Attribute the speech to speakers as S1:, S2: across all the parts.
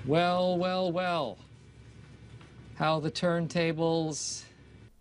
S1: Well, well, well. How the turntables.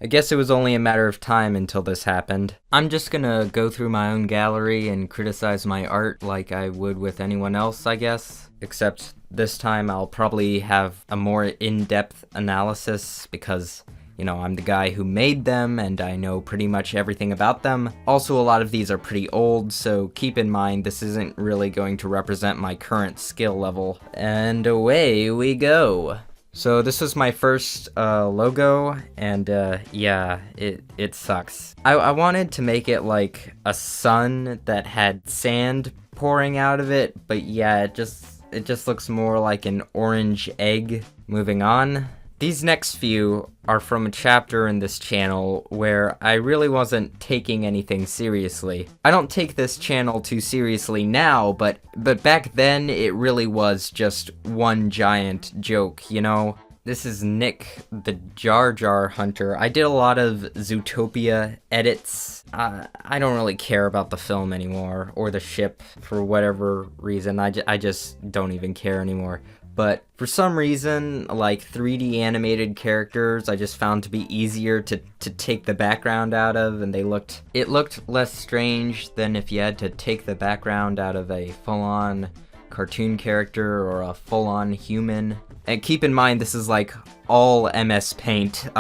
S2: I guess it was only a matter of time until this happened. I'm just gonna go through my own gallery and criticize my art like I would with anyone else, I guess. Except this time I'll probably have a more in-depth analysis because, you know, I'm the guy who made them and I know pretty much everything about them. Also, a lot of these are pretty old, so keep in mind this isn't really going to represent my current skill level. And away we go. So this was my first logo, and yeah, it sucks. I wanted to make it like a sun that had sand pouring out of it, but yeah, it just looks more like an orange egg. Moving on. These next few are from a chapter in this channel where I really wasn't taking anything seriously. I don't take this channel too seriously now, but back then it really was just one giant joke, you know? This is Nick, the Jar Jar Hunter. I did a lot of Zootopia edits. I don't really care about the film anymore, or the ship, for whatever reason. I just don't even care anymore. But for some reason, like 3D animated characters, I just found to be easier to take the background out of, and it looked less strange than if you had to take the background out of a full-on cartoon character or a full-on human. And keep in mind, this is like all mspaint.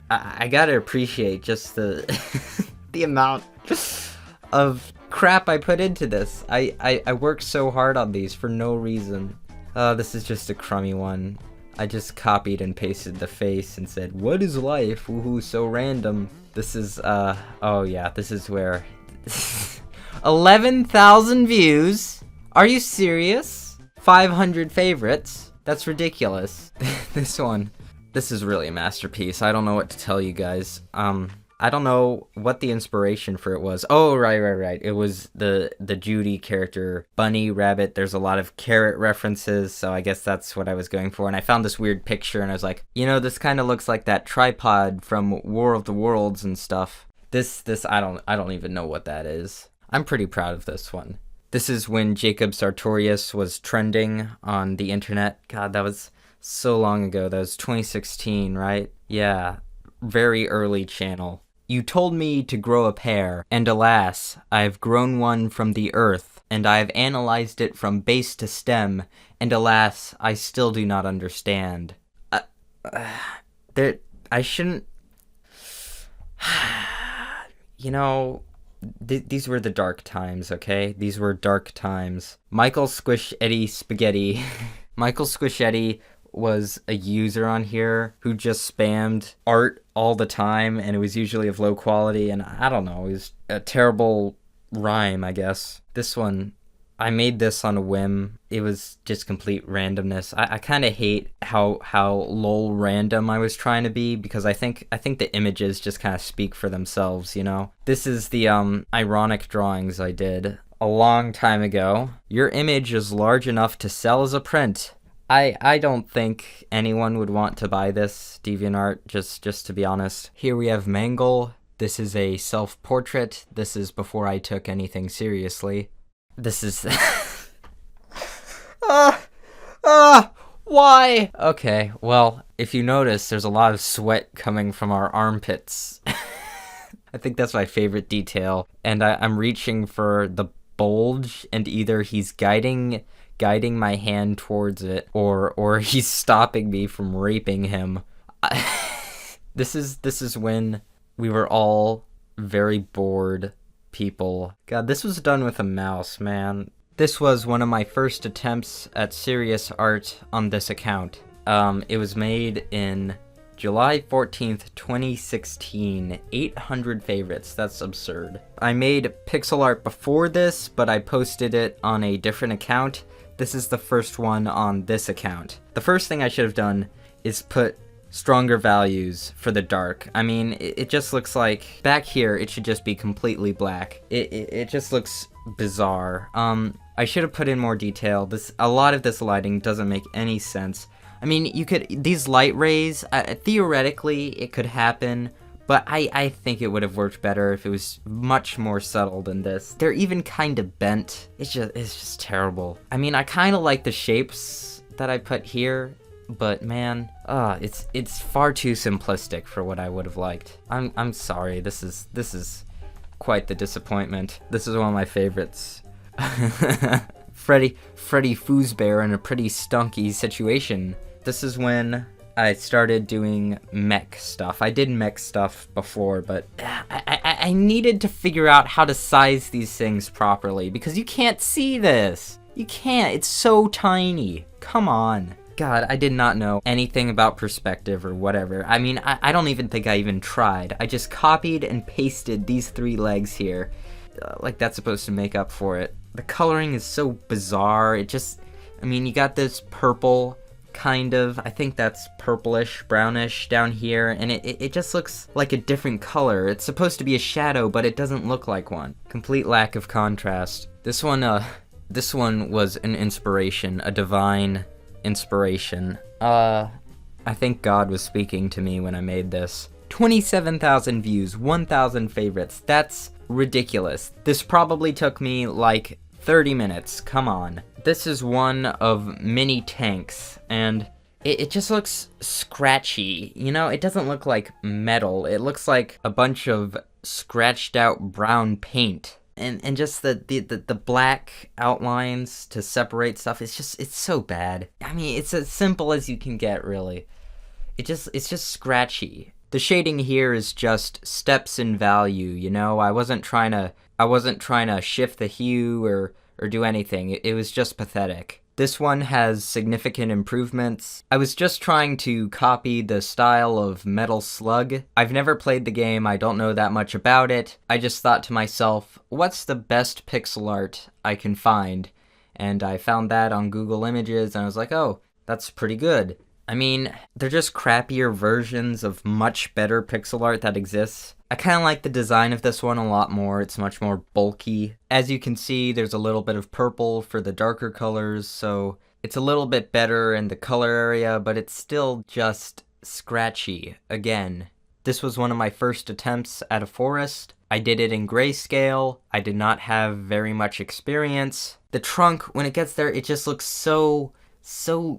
S2: I gotta appreciate just the the amount of crap I put into this. I worked so hard on these for no reason. This is just a crummy one. I just copied and pasted the face and said, "What is life? Woohoo, so random." This is, oh yeah, this is where... 11,000 views? Are you serious? 500 favorites? That's ridiculous. This one. This is really a masterpiece. I don't know what to tell you guys. I don't know what the inspiration for it was. Oh, right. It was the Judy character, bunny, rabbit. There's a lot of carrot references, so I guess that's what I was going for. And I found this weird picture, and I was like, you know, this kind of looks like that tripod from War of the Worlds and stuff. This I don't even know what that is. I'm pretty proud of this one. This is when Jacob Sartorius was trending on the internet. God, that was so long ago. That was 2016, right? Yeah, very early channel. You told me to grow a pair, and alas, I've grown one from the earth, and I've analyzed it from base to stem, and alas, I still do not understand. I shouldn't... You know, these were the dark times, okay? These were dark times. Michael Squish Eddie Spaghetti. Michael Squishetti was a user on here who just spammed art all the time, and it was usually of low quality, and I don't know, it was a terrible rhyme, I guess. This one, I made this on a whim. It was just complete randomness. I kind of hate how lol random I was trying to be, because I think the images just kind of speak for themselves, you know? This is the ironic drawings I did a long time ago. Your image is large enough to sell as a print. I don't think anyone would want to buy this DeviantArt, just to be honest. Here we have Mangle. This is a self-portrait. This is before I took anything seriously. This is... Why? Okay, well, if you notice, there's a lot of sweat coming from our armpits. I think that's my favorite detail. And I'm reaching for the bulge, and either he's guiding my hand towards it, or he's stopping me from raping him. This is when we were all very bored people. God, this was done with a mouse, man. This was one of my first attempts at serious art on this account. It was made in July 14th, 2016. 800 favorites. That's absurd. I made pixel art before this, but I posted it on a different account. This is the first one on this account. The first thing I should have done is put stronger values for the dark. I mean, it just looks like, back here, it should just be completely black. It just looks bizarre. I should have put in more detail. A lot of this lighting doesn't make any sense. I mean, these light rays, theoretically, it could happen, but I think it would have worked better if it was much more subtle than this. They're even kind of bent. It's just terrible. I mean, I kind of like the shapes that I put here, but man, it's far too simplistic for what I would have liked. I'm sorry. This is quite the disappointment. This is one of my favorites. Freddy Fazbear in a pretty stunky situation. This is when I started doing mech stuff. I did mech stuff before, but I needed to figure out how to size these things properly, because you can't see this. You can't. It's so tiny. Come on. God, I did not know anything about perspective or whatever. I mean, I don't even think I even tried. I just copied and pasted these 3 legs here. Like that's supposed to make up for it. The coloring is so bizarre. It just, I mean, you got this purple, kind of, I think that's purplish, brownish down here, and it just looks like a different color. It's supposed to be a shadow, but it doesn't look like one. Complete lack of contrast. This one was an inspiration, a divine inspiration. I think God was speaking to me when I made this. 27,000 views, 1,000 favorites. That's ridiculous. This probably took me like 30 minutes. Come on. This is one of many tanks, and it just looks scratchy. You know, it doesn't look like metal. It looks like a bunch of scratched out brown paint. And just the black outlines to separate stuff, it's so bad. I mean, it's as simple as you can get, really. It's just scratchy. The shading here is just steps in value, you know? I wasn't trying to shift the hue or do anything. It was just pathetic. This one has significant improvements. I was just trying to copy the style of Metal Slug. I've never played the game, I don't know that much about it. I just thought to myself, what's the best pixel art I can find? And I found that on Google Images, and I was like, oh, that's pretty good. I mean, they're just crappier versions of much better pixel art that exists. I kind of like the design of this one a lot more. It's much more bulky. As you can see, there's a little bit of purple for the darker colors, so it's a little bit better in the color area, but it's still just scratchy. Again, this was one of my first attempts at a forest. I did it in grayscale. I did not have very much experience. The trunk, when it gets there, it just looks so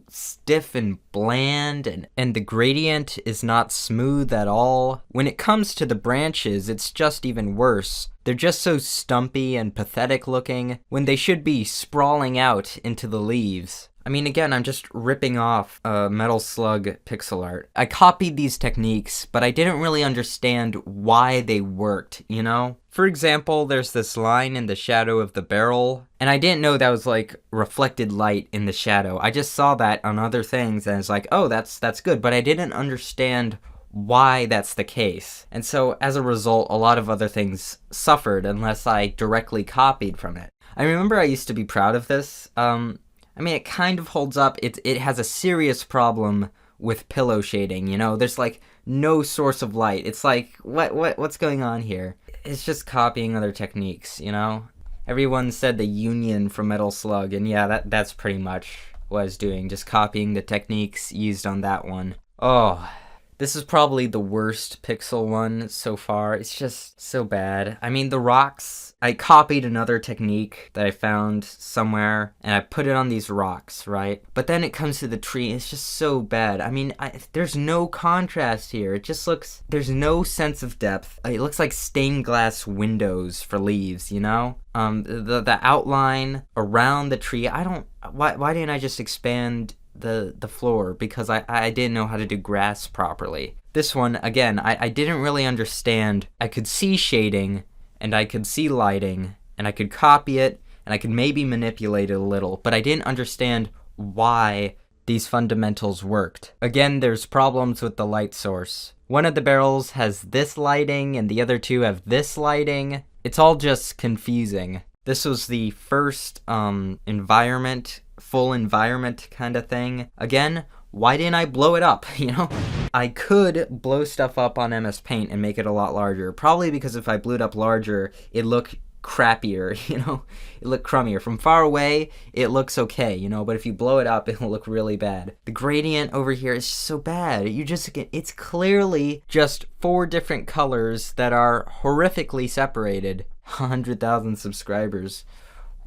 S2: stiff and bland, and the gradient is not smooth at all. When it comes to the branches, it's just even worse. They're just so stumpy and pathetic looking when they should be sprawling out into the leaves. I mean, again, I'm just ripping off Metal Slug pixel art. I copied these techniques, but I didn't really understand why they worked, you know? For example, there's this line in the shadow of the barrel, and I didn't know that was like reflected light in the shadow. I just saw that on other things, and it's like, oh, that's good, but I didn't understand why that's the case. And so, as a result, a lot of other things suffered unless I directly copied from it. I remember I used to be proud of this. I mean, it kind of holds up. It has a serious problem with pillow shading, you know? There's like no source of light. It's like, what's going on here? It's just copying other techniques, you know? Everyone said the Union from Metal Slug, and yeah, that's pretty much what I was doing, just copying the techniques used on that one. Oh, this is probably the worst pixel one so far. It's just so bad. I mean, the rocks, I copied another technique that I found somewhere, and I put it on these rocks, right? But then it comes to the tree, and it's just so bad. I mean, there's no contrast here. It just looks, there's no sense of depth. It looks like stained glass windows for leaves, you know? The outline around the tree, why didn't I just expand the floor? Because I didn't know how to do grass properly. This one, again, I didn't really understand. I could see shading, and I could see lighting, and I could copy it, and I could maybe manipulate it a little, but I didn't understand why these fundamentals worked. Again, there's problems with the light source. One of the barrels has this lighting, and the other two have this lighting. It's all just confusing. This was the first environment, full environment kind of thing. Again, why didn't I blow it up, you know? I could blow stuff up on mspaint and make it a lot larger. Probably because if I blew it up larger, it'd look crappier, you know? It looked crummier. From far away, it looks okay, you know? But if you blow it up, it'll look really bad. The gradient over here is so bad. It's clearly just 4 different colors that are horrifically separated. 100,000 subscribers.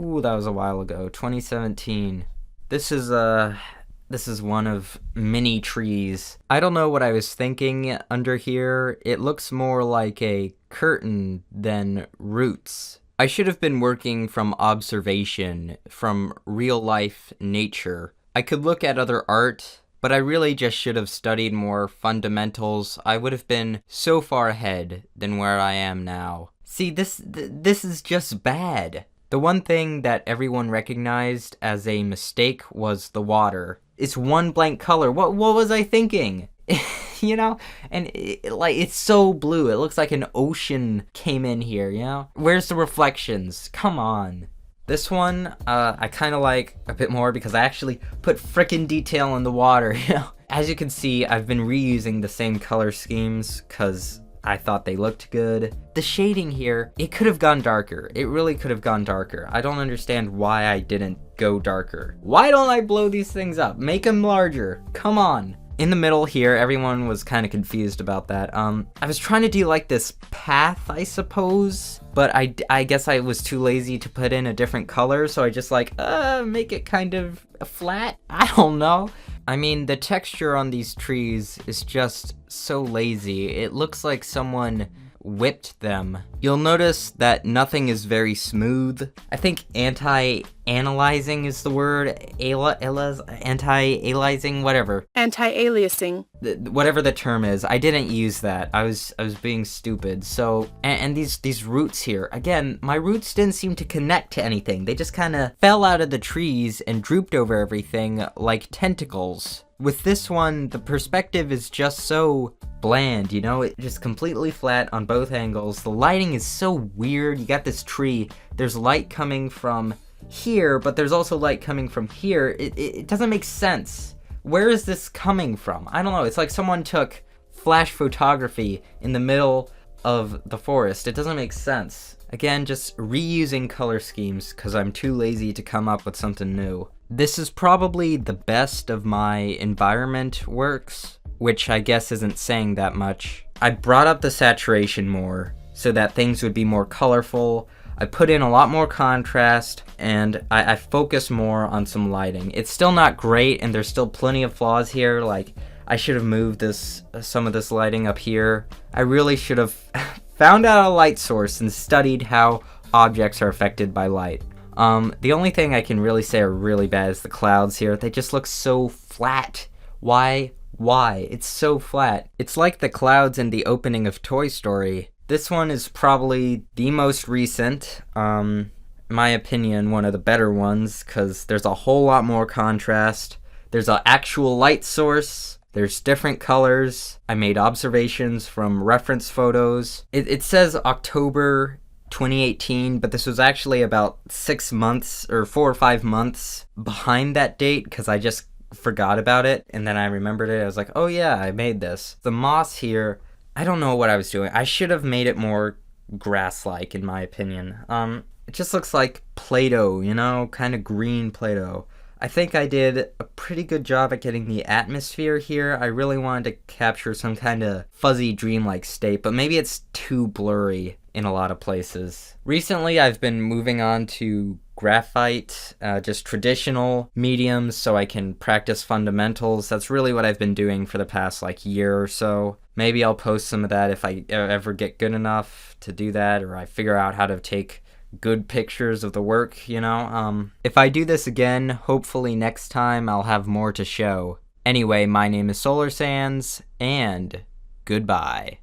S2: Ooh, that was a while ago. 2017. This This is one of many trees. I don't know what I was thinking under here. It looks more like a curtain than roots. I should have been working from observation, from real life nature. I could look at other art, but I really just should have studied more fundamentals. I would have been so far ahead than where I am now. See, this is just bad. The one thing that everyone recognized as a mistake was the water. It's one blank color. What was I thinking? You know? And it's so blue. It looks like an ocean came in here, you know? Where's the reflections? Come on. This one, I kind of like a bit more because I actually put frickin' detail in the water, you know? As you can see, I've been reusing the same color schemes because I thought they looked good. The shading here, it could have gone darker. It really could have gone darker. I don't understand why I didn't go darker. Why don't I blow these things up? Make them larger. Come on. In the middle here, everyone was kind of confused about that. I was trying to do like this path, I suppose, but I guess I was too lazy to put in a different color, so I just like, make it kind of flat? I don't know. I mean, the texture on these trees is just so lazy. It looks like someone whipped them. You'll notice that nothing is very smooth. I think anti-analyzing is the word. Anti-aliasing, whatever.
S3: Anti-aliasing.
S2: Whatever the term is. I didn't use that. I was being stupid. So, and these roots here. Again, my roots didn't seem to connect to anything. They just kind of fell out of the trees and drooped over everything like tentacles. With this one, the perspective is just so bland, you know? It's just completely flat on both angles. The lighting is so weird. You got this tree. There's light coming from here, but there's also light coming from here. It doesn't make sense. Where is this coming from? I don't know. It's like someone took flash photography in the middle of the forest. It doesn't make sense. Again, just reusing color schemes because I'm too lazy to come up with something new. This is probably the best of my environment works, which I guess isn't saying that much. I brought up the saturation more so that things would be more colorful. I put in a lot more contrast, and I focus more on some lighting. It's still not great, and there's still plenty of flaws here. Like, I should have moved some of this lighting up here. I really should have found out a light source and studied how objects are affected by light. The only thing I can really say are really bad is the clouds here. They just look so flat. Why? It's so flat. It's like the clouds in the opening of Toy Story. This one is probably the most recent. In my opinion, one of the better ones, because there's a whole lot more contrast. There's an actual light source. There's different colors. I made observations from reference photos. It says October 2018, but this was actually about 6 months or 4 or 5 months behind that date because I just forgot about it and then I remembered it. I was like, oh yeah, I made this. The moss here, I don't know what I was doing. I should have made it more grass-like in my opinion. It just looks like Play-Doh, you know, kind of green Play-Doh. I think I did a pretty good job at getting the atmosphere here. I really wanted to capture some kind of fuzzy dreamlike state, but maybe it's too blurry in a lot of places. Recently, I've been moving on to graphite, just traditional mediums so I can practice fundamentals. That's really what I've been doing for the past year or so. Maybe I'll post some of that if I ever get good enough to do that, or I figure out how to take good pictures of the work, you know? If I do this again, hopefully next time I'll have more to show. Anyway, my name is Solar Sands, and goodbye.